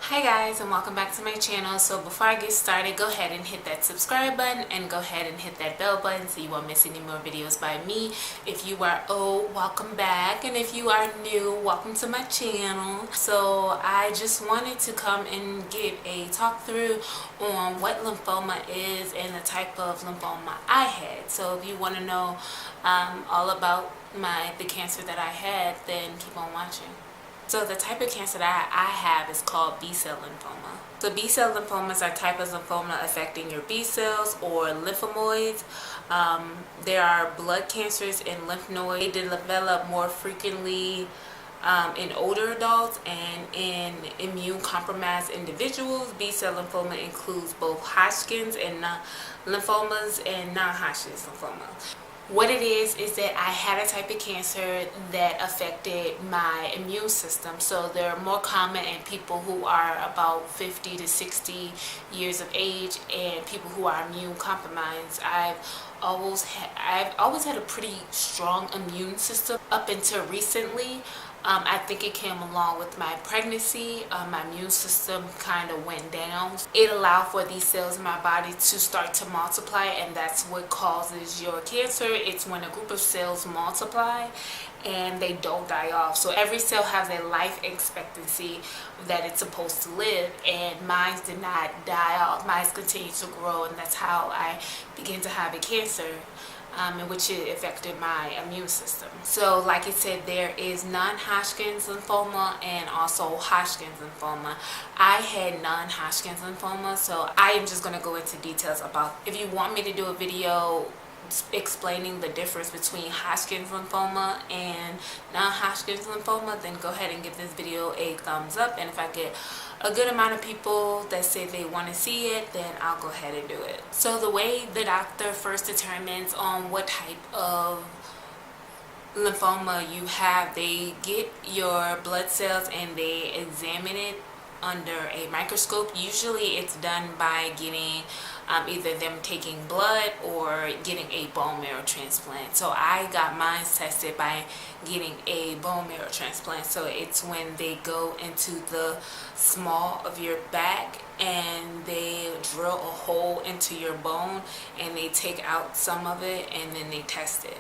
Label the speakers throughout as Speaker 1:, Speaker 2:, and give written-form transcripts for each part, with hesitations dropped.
Speaker 1: Hi guys, and welcome back to my channel. So before I get started, go ahead and hit that subscribe button and go ahead and hit that bell button so you won't miss any more videos by me. If you are old, welcome back, and if you are new, welcome to my channel. So I just wanted to come and give a talk through on what lymphoma is and the type of lymphoma I had. So if you want to know all about the cancer that I had, then keep on watching. So the type of cancer that I have is called B-Cell Lymphoma. So B-Cell lymphomas are type of lymphoma affecting your B cells or lymphomoids. There are blood cancers in lymph nodes. They develop more frequently in older adults, and in immune compromised individuals. B-cell lymphoma includes both Hodgkin's and lymphomas and non-Hodgkin's lymphoma. What it is that I had a type of cancer that affected my immune system. So they're more common in people who are about 50 to 60 years of age and people who are immune compromised. I've always had a pretty strong immune system up until recently. I think it came along with my pregnancy. My immune system kind of went down. It allowed for these cells in my body to start to multiply, and that's what causes your cancer. It's when a group of cells multiply and they don't die off. So every cell has a life expectancy that it's supposed to live, and mine did not die off. Mine continued to grow, and that's how I began to have a cancer. In which it affected my immune system. So like I said, there is non-Hodgkin's lymphoma and also Hodgkin's lymphoma. I had non-Hodgkin's lymphoma, so I am just going to go into details about. If you want me to do a video explaining the difference between Hodgkin's lymphoma and non-Hodgkin's lymphoma, then go ahead and give this video a thumbs up, and if I get a good amount of people that say they want to see it, then I'll go ahead and do it. So the way the doctor first determines on what type of lymphoma you have, they get your blood cells and they examine it under a microscope. Usually it's done by getting either them taking blood or getting a bone marrow transplant. So I got mine tested by getting a bone marrow transplant. So it's when they go into the small of your back and they drill a hole into your bone and they take out some of it and then they test it.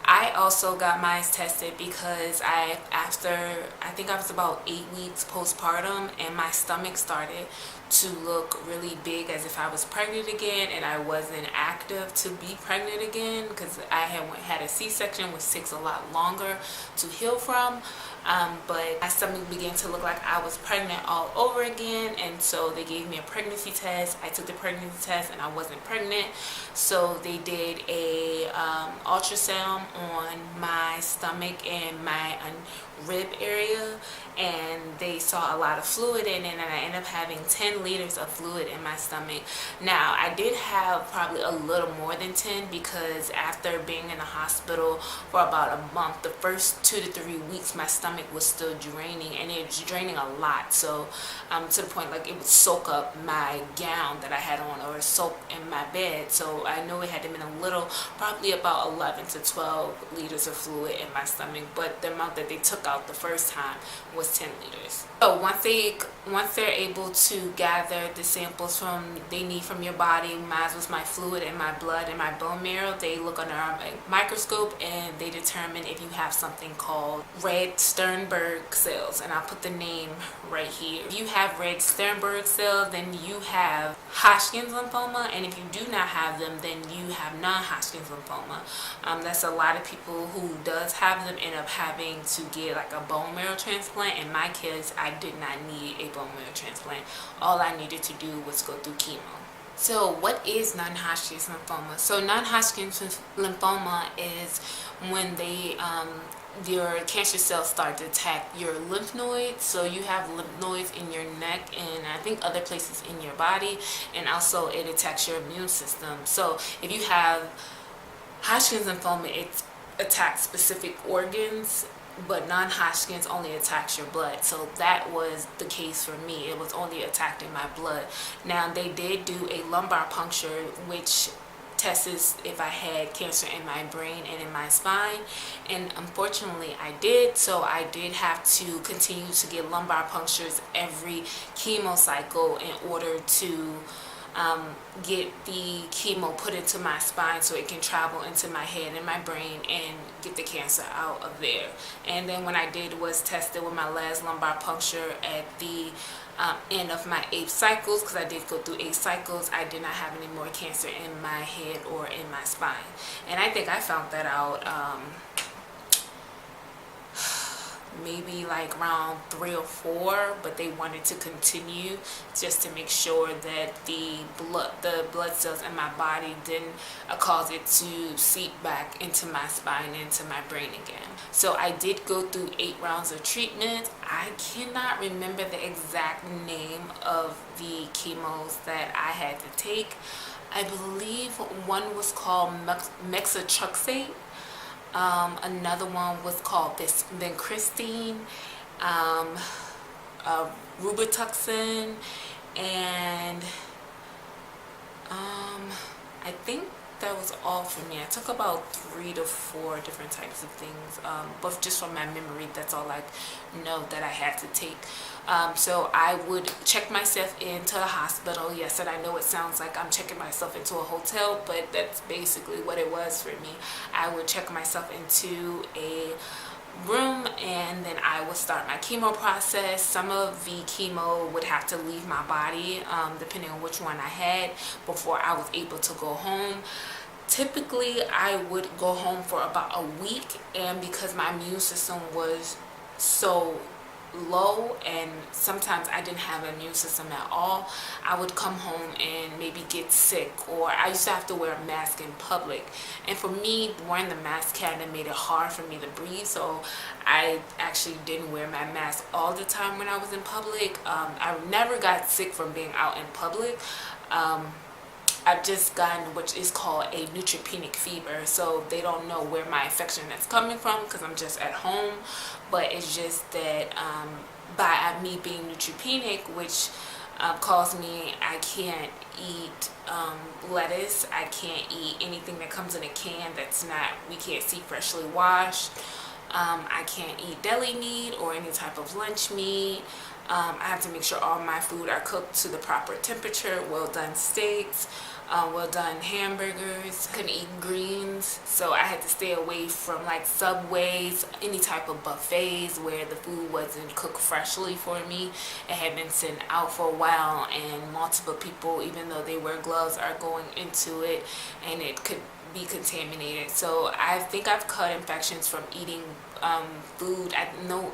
Speaker 1: I also got mine tested because after I think I was about 8 weeks postpartum, and my stomach started to look really big as if I was pregnant again, and I wasn't active to be pregnant again because I had a C-section, which takes a lot longer to heal from. But my stomach began to look like I was pregnant all over again, and so they gave me a pregnancy test. I took the pregnancy test and I wasn't pregnant, so they did a ultrasound on my stomach and my rib area, and they saw a lot of fluid in it, and I ended up having 10 liters of fluid in my stomach. Now I did have probably a little more than 10 because after being in the hospital for about a month, the first 2 to 3 weeks my stomach was still draining, and it was draining a lot, so to the point like it would soak up my gown that I had on, or soak in my bed. So I know it had to been a little, probably about 11 to 12 liters of fluid in my stomach, but the amount that they took out the first time was 10 liters. So once they're able to gather the samples they need from your body, mine was my fluid and my blood and my bone marrow, they look under a microscope and they determine if you have something called red Sternberg cells, and I'll put the name right here. If you have red Sternberg cells, then you have Hodgkin's lymphoma, and if you do not have them, then you have non-Hodgkin's lymphoma. That's a lot of people who does have them end up having to get like a bone marrow transplant. In my case, I did not need a bone marrow transplant. All I needed to do was go through chemo. So what is non-Hodgkin's lymphoma? So non-Hodgkin's lymphoma is when your cancer cells start to attack your lymph nodes. So you have lymph nodes in your neck and I think other places in your body, and also it attacks your immune system. So if you have Hodgkin's lymphoma, it attacks specific organs, but non-Hodgkin's only attacks your blood. So that was the case for me. It was only attacking my blood. Now they did do a lumbar puncture, which test if I had cancer in my brain and in my spine, and unfortunately I did. So I did have to continue to get lumbar punctures every chemo cycle in order to get the chemo put into my spine so it can travel into my head and my brain and get the cancer out of there. And then when I was tested with my last lumbar puncture at the end of my 8 cycles, because I did go through 8 cycles, I did not have any more cancer in my head or in my spine. And I think I found that out maybe like around 3 or 4, but they wanted to continue just to make sure that the blood cells in my body didn't cause it to seep back into my spine and into my brain again. So I did go through 8 rounds of treatment. I cannot remember the exact name of the chemos that I had to take. I believe one was called methotrexate. Another one was called vincristine, Robitussin, and I think that was all for me. I took about 3 to 4 different types of things, but just from my memory, that's all I know that I had to take. So I would check myself into the hospital. Yes, and I know it sounds like I'm checking myself into a hotel, but that's basically what it was for me. I would check myself into a room, and then I would start my chemo process. Some of the chemo would have to leave my body, depending on which one I had, before I was able to go home. Typically, I would go home for about a week, and because my immune system was so low, and sometimes I didn't have an immune system at all, I would come home and maybe get sick, or I used to have to wear a mask in public. And for me, wearing the mask kind of made it hard for me to breathe, so I actually didn't wear my mask all the time when I was in public. I never got sick from being out in public. I've just gotten what is called a neutropenic fever, so they don't know where my infection is coming from because I'm just at home. But it's just that by me being neutropenic, which caused me, I can't eat lettuce, I can't eat anything that comes in a can we can't see freshly washed. I can't eat deli meat or any type of lunch meat. I have to make sure all my food are cooked to the proper temperature, well done steaks, well done hamburgers. Couldn't eat greens, so I had to stay away from like Subways, any type of buffets where the food wasn't cooked freshly for me. It had been sitting out for a while, and multiple people, even though they wear gloves, are going into it, and it could be contaminated. So I think I've caught infections from eating food. I know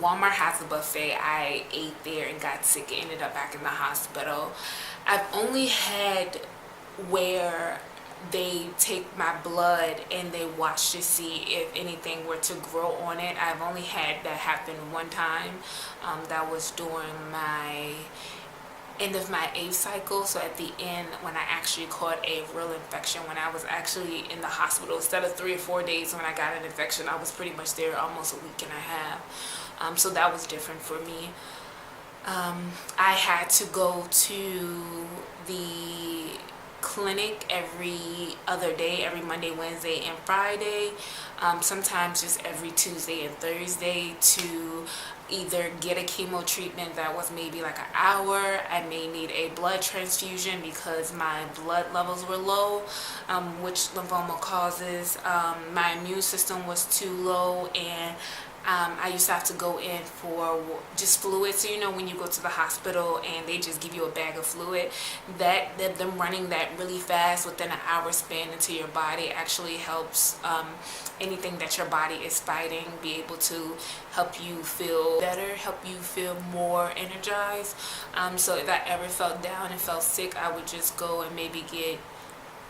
Speaker 1: Walmart has a buffet. I ate there and got sick and ended up back in the hospital. I've only had where they take my blood and they watch to see if anything were to grow on it. I've only had that happen one time. That was during my end of my 8th cycle. So at the end, when I actually caught a real infection, when I was actually in the hospital, instead of 3 or 4 days when I got an infection, I was pretty much there almost a week and a half. So that was different for me. I had to go to the clinic every other day, every Monday, Wednesday, and Friday, sometimes just every Tuesday and Thursday, to either get a chemo treatment that was maybe like an hour. I may need a blood transfusion because my blood levels were low, which lymphoma causes. My immune system was too low, and I used to have to go in for just fluid. So you know when you go to the hospital and they just give you a bag of fluid, that them running that really fast within an hour span into your body actually helps anything that your body is fighting be able to help you feel better, help you feel more energized. So if I ever felt down and felt sick, I would just go and maybe get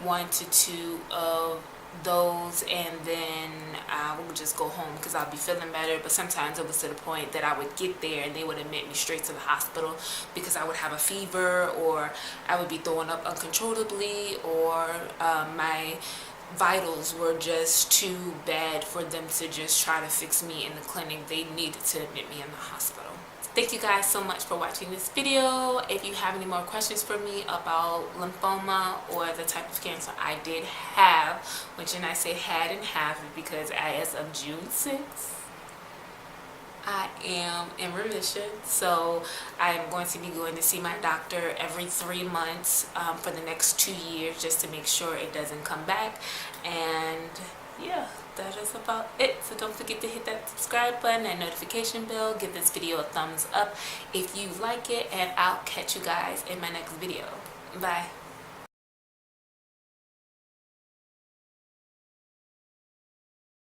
Speaker 1: 1 to 2 of those, and then I would just go home because I'll be feeling better. But sometimes it was to the point that I would get there and they would admit me straight to the hospital because I would have a fever, or I would be throwing up uncontrollably, or my vitals were just too bad for them to just try to fix me in the clinic. They needed to admit me in the hospital. Thank you guys so much for watching this video. If you have any more questions for me about lymphoma or the type of cancer I did have, which, and I say had and have because as of June 6th, I am in remission. So I am going to be going to see my doctor every 3 months for the next 2 years, just to make sure it doesn't come back. And yeah, that is about it. So don't forget to hit that subscribe button and notification bell. Give this video a thumbs up if you like it, and I'll catch you guys in my next video. Bye.